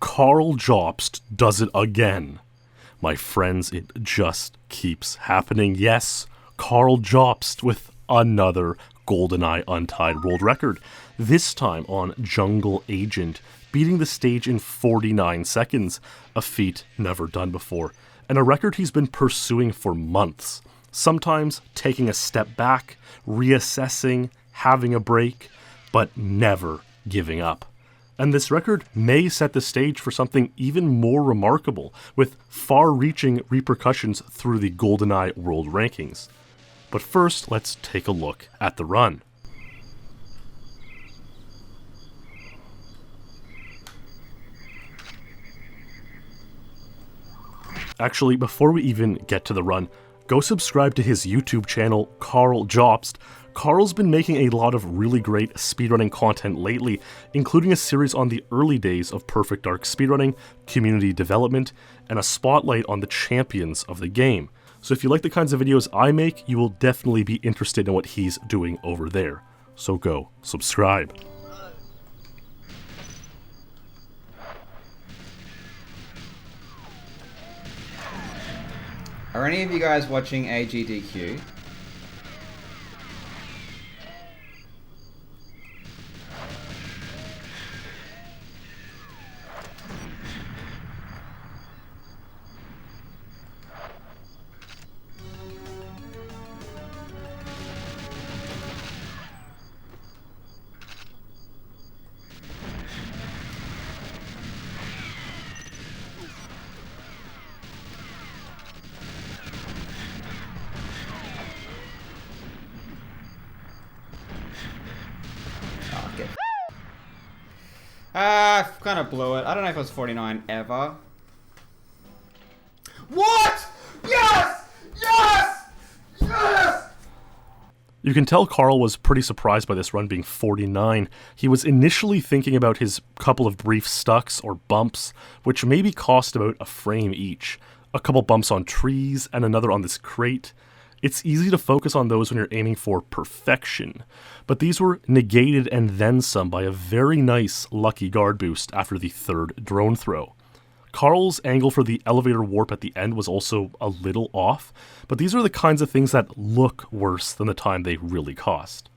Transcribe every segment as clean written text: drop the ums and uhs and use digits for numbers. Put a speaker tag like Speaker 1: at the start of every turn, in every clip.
Speaker 1: Karl Jobst does it again. My friends, it just keeps happening. Yes, Karl Jobst with another Goldeneye Untied World Record, this time on Jungle Agent, beating the stage in 49 seconds, a feat never done before, and a record he's been pursuing for months, sometimes taking a step back, reassessing, having a break, but never giving up. And this record may set the stage for something even more remarkable, with far-reaching repercussions through the Goldeneye World Rankings. But first, let's take a look at the run. Actually, before we even get to the run, go subscribe to his YouTube channel, Karl Jobst. Karl's been making a lot of really great speedrunning content lately, including a series on the early days of Perfect Dark speedrunning, community development, and a spotlight on the champions of the game. So if you like the kinds of videos I make, you will definitely be interested in what he's doing over there. So go subscribe.
Speaker 2: Are any of you guys watching AGDQ? I kind of blew it. I don't know if it was 49 ever. What? Yes! Yes! Yes!
Speaker 1: You can tell Karl was pretty surprised by this run being 49. He was initially thinking about his couple of brief stucks or bumps, which maybe cost about a frame each. A couple bumps on trees and another on this crate. It's easy to focus on those when you're aiming for perfection, but these were negated and then some by a very nice lucky guard boost after the third drone throw. Karl's angle for the elevator warp at the end was also a little off, but these are the kinds of things that look worse than the time they really cost.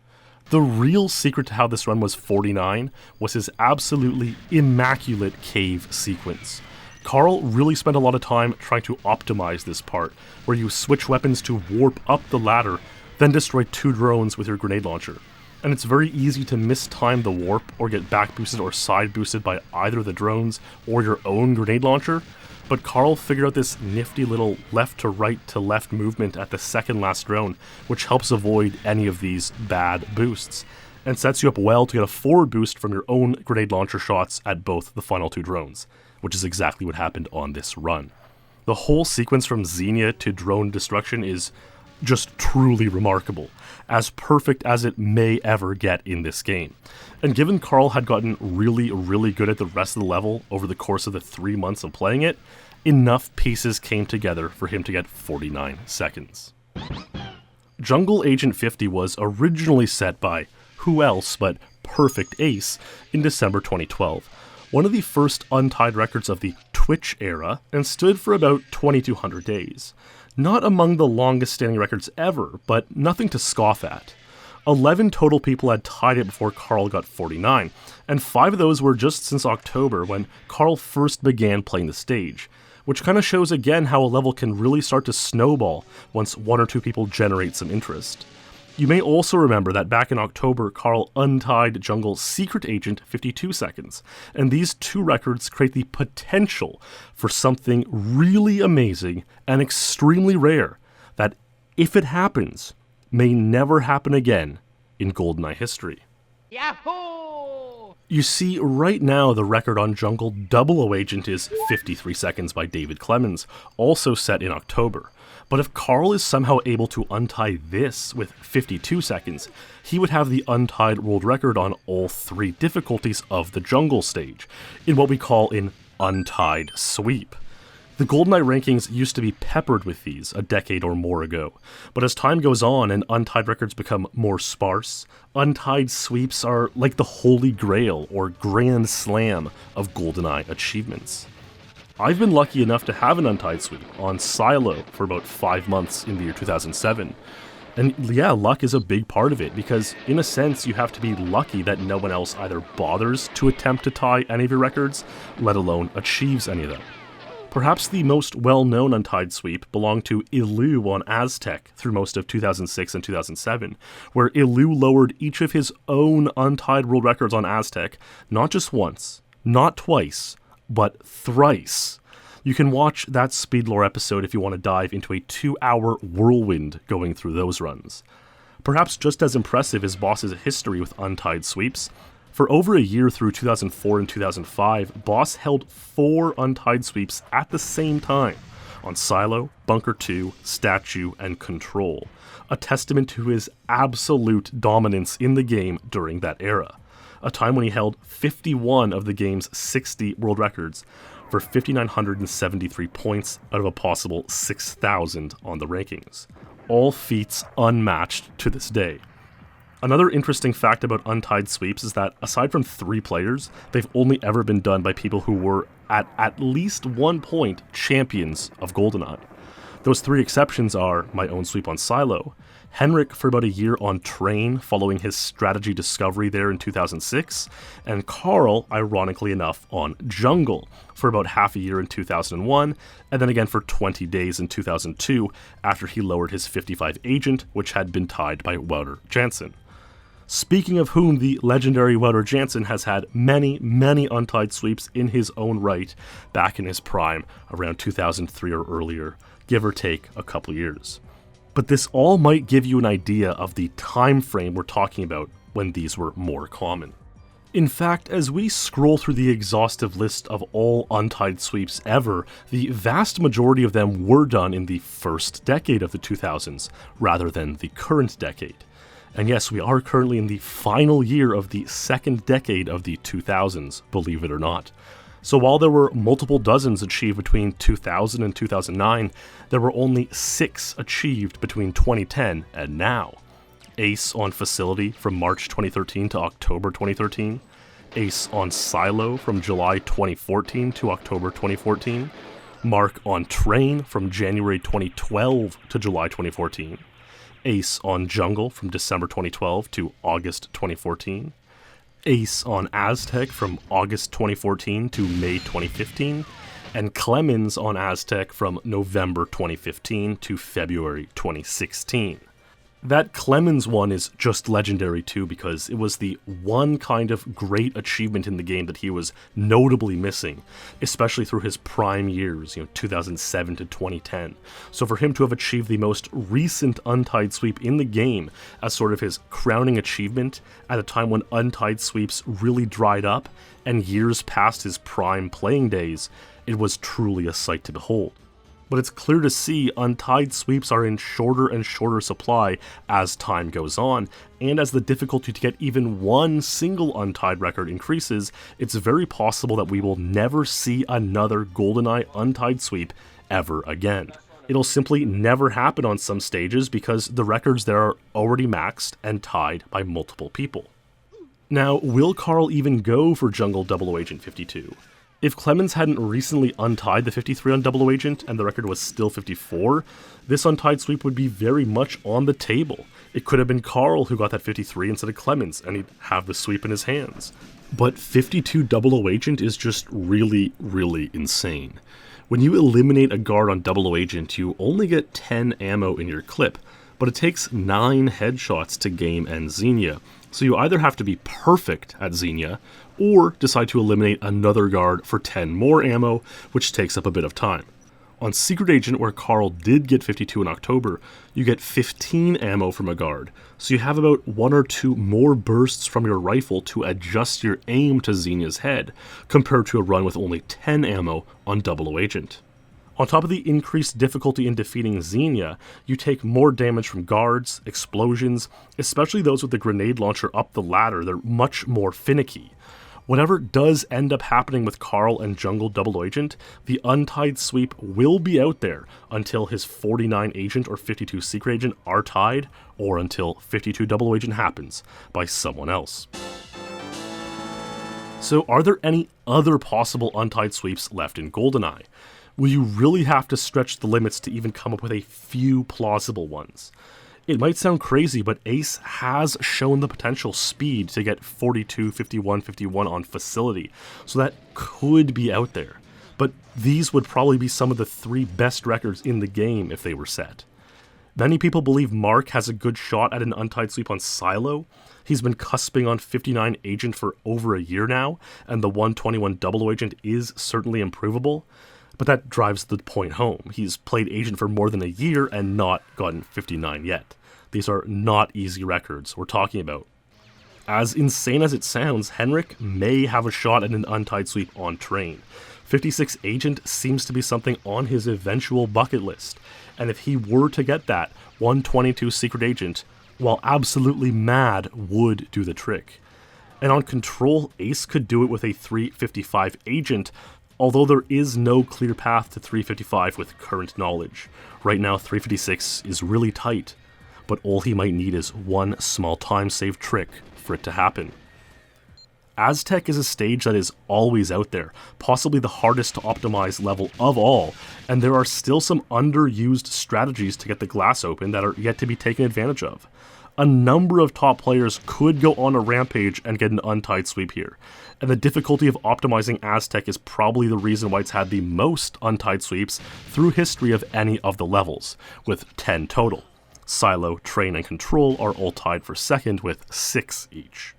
Speaker 1: The real secret to how this run was 49 was his absolutely immaculate cave sequence. Karl really spent a lot of time trying to optimize this part, where you switch weapons to warp up the ladder, then destroy 2 drones with your grenade launcher. And it's very easy to mistime the warp or get back boosted or side boosted by either the drones or your own grenade launcher, but Karl figured out this nifty little left to right to left movement at the second last drone, which helps avoid any of these bad boosts, and sets you up well to get a forward boost from your own grenade launcher shots at both the final 2 drones, which is exactly what happened on this run. The whole sequence from Xenia to drone destruction is just truly remarkable, as perfect as it may ever get in this game. And given Karl had gotten really good at the rest of the level over the course of the 3 months of playing it, enough pieces came together for him to get 49 seconds. Jungle Agent 50 was originally set by who else but Perfect Ace in December 2012, one of the first untied records of the Twitch era, and stood for about 2,200 days. Not among the longest standing records ever, but nothing to scoff at. 11 total people had tied it before Karl got 49, and 5 of those were just since October when Karl first began playing the stage, which kind of shows again how a level can really start to snowball once 1 or 2 people generate some interest. You may also remember that back in October, Karl untied Jungle's Secret Agent 52 seconds, and these 2 records create the potential for something really amazing and extremely rare that, if it happens, may never happen again in Goldeneye history.
Speaker 3: Yahoo!
Speaker 1: You see, right now the record on Jungle 00 Agent is 53 seconds by David Clemens, also set in October. But if Karl is somehow able to untie this with 52 seconds, he would have the Untied World Record on all 3 difficulties of the Jungle stage, in what we call an Untied Sweep. The Goldeneye rankings used to be peppered with these a decade or more ago, but as time goes on and Untied records become more sparse, Untied Sweeps are like the holy grail or grand slam of Goldeneye achievements. I've been lucky enough to have an Untied Sweep on Silo for about 5 months in the year 2007. And yeah, luck is a big part of it, because in a sense you have to be lucky that no one else either bothers to attempt to tie any of your records, let alone achieves any of them. Perhaps the most well-known Untied Sweep belonged to Ilu on Aztec through most of 2006 and 2007, where Ilu lowered each of his own Untied World Records on Aztec, not just once, not twice, but thrice. You can watch that Speedlore episode if you want to dive into a 2-hour whirlwind going through those runs. Perhaps just as impressive is Boss's history with Untied Sweeps. For over a year through 2004 and 2005, Boss held 4 Untied Sweeps at the same time on Silo, Bunker 2, Statue, and Control, a testament to his absolute dominance in the game during that era, a time when he held 51 of the game's 60 world records for 5,973 points out of a possible 6,000 on the rankings, all feats unmatched to this day. Another interesting fact about Untied Sweeps is that, aside from 3 players, they've only ever been done by people who were, at least one point, champions of Goldeneye. Those 3 exceptions are my own sweep on Silo, Henrik for about a year on Train following his strategy discovery there in 2006, and Karl, ironically enough, on Jungle for about half a year in 2001, and then again for 20 days in 2002 after he lowered his 55 agent, which had been tied by Wouter Jansen. Speaking of whom, the legendary Wouter Jansen has had many, many Untied Sweeps in his own right back in his prime around 2003 or earlier, give or take a couple years. But this all might give you an idea of the time frame we're talking about when these were more common. In fact, as we scroll through the exhaustive list of all Untied Sweeps ever, the vast majority of them were done in the first decade of the 2000s, rather than the current decade. And yes, we are currently in the final year of the second decade of the 2000s, believe it or not. So while there were multiple dozens achieved between 2000 and 2009, there were only 6 achieved between 2010 and now. Ace on Facility from March 2013 to October 2013, Ace on Silo from July 2014 to October 2014, Mark on Train from January 2012 to July 2014, Ace on Jungle from December 2012 to August 2014, Ace on Aztec from August 2014 to May 2015, and Clemens on Aztec from November 2015 to February 2016. That Clemens one is just legendary too, because it was the one kind of great achievement in the game that he was notably missing, especially through his prime years, 2007 to 2010. So for him to have achieved the most recent Untied Sweep in the game as sort of his crowning achievement at a time when Untied Sweeps really dried up and years past his prime playing days, it was truly a sight to behold. But it's clear to see Untied Sweeps are in shorter and shorter supply as time goes on, and as the difficulty to get even one single Untied record increases, it's very possible that we will never see another Goldeneye Untied Sweep ever again. It'll simply never happen on some stages because the records there are already maxed and tied by multiple people. Now, will Karl even go for Jungle 00 Agent 52? If Clemens hadn't recently untied the 53 on 00 Agent and the record was still 54, this Untied Sweep would be very much on the table. It could have been Karl who got that 53 instead of Clemens, and he'd have the sweep in his hands. But 52 00 Agent is just really, really insane. When you eliminate a guard on 00 Agent, you only get 10 ammo in your clip, but it takes 9 headshots to game end Xenia. So you either have to be perfect at Xenia, or decide to eliminate another guard for 10 more ammo, which takes up a bit of time. On Secret Agent, where Karl did get 52 in October, you get 15 ammo from a guard, so you have about 1 or 2 more bursts from your rifle to adjust your aim to Xenia's head, compared to a run with only 10 ammo on 00 Agent. On top of the increased difficulty in defeating Xenia, you take more damage from guards, explosions, especially those with the grenade launcher up the ladder. They're much more finicky. Whatever does end up happening with Karl and Jungle Double Agent, the Untied Sweep will be out there until his 49 Agent or 52 Secret Agent are tied, or until 52 Double Agent happens by someone else. So are there any other possible Untied Sweeps left in Goldeneye? Will you really have to stretch the limits to even come up with a few plausible ones? It might sound crazy, but Ace has shown the potential speed to get 42, 51, 51 on facility, so that could be out there. But these would probably be some of the 3 best records in the game if they were set. Many people believe Mark has a good shot at an Untied Sweep on Silo. He's been cusping on 59 Agent for over a year now, and the 121 Double Agent is certainly improvable. But that drives the point home. He's played Agent for more than a year and not gotten 59 yet. These are not easy records we're talking about. As insane as it sounds, Henrik may have a shot at an Untied Sweep on Train. 56 Agent seems to be something on his eventual bucket list, and if he were to get that, 122 Secret Agent, while absolutely mad, would do the trick. And on Control, Ace could do it with a 355 Agent, although there is no clear path to 355 with current knowledge. Right now 356 is really tight, but all he might need is one small time save trick for it to happen. Aztec is a stage that is always out there, possibly the hardest to optimize level of all, and there are still some underused strategies to get the glass open that are yet to be taken advantage of. A number of top players could go on a rampage and get an Untied Sweep here, and the difficulty of optimizing Aztec is probably the reason why it's had the most Untied Sweeps through history of any of the levels, with 10 total. Silo, Train, and Control are all tied for second with 6 each.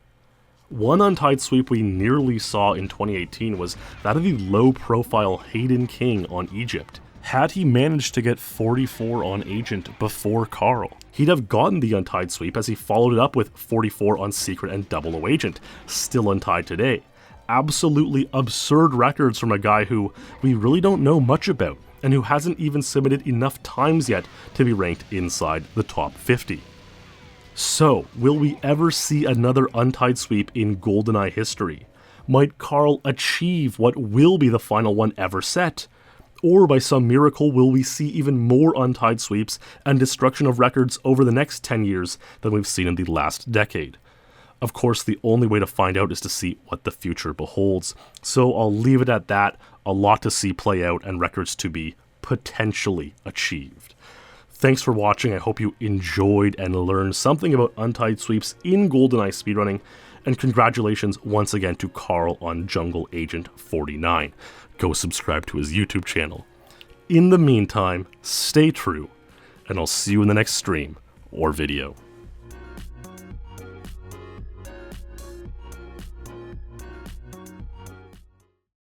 Speaker 1: One Untied Sweep we nearly saw in 2018 was that of the low-profile Hayden King on Egypt. Had he managed to get 44 on Agent before Karl, he'd have gotten the Untied Sweep as he followed it up with 44 on Secret and Double O Agent, still untied today. Absolutely absurd records from a guy who we really don't know much about, and who hasn't even submitted enough times yet to be ranked inside the top 50. So, will we ever see another Untied Sweep in Goldeneye history? Might Karl achieve what will be the final one ever set? Or by some miracle will we see even more Untied Sweeps and destruction of records over the next 10 years than we've seen in the last decade? Of course, the only way to find out is to see what the future beholds, so I'll leave it at that. A lot to see play out and records to be potentially achieved. Thanks for watching. I hope you enjoyed and learned something about Untied Sweeps in Goldeneye speedrunning, and congratulations once again to Karl on Jungle Agent 49. Go subscribe to his YouTube channel. In the meantime, stay true, and I'll see you in the next stream or video.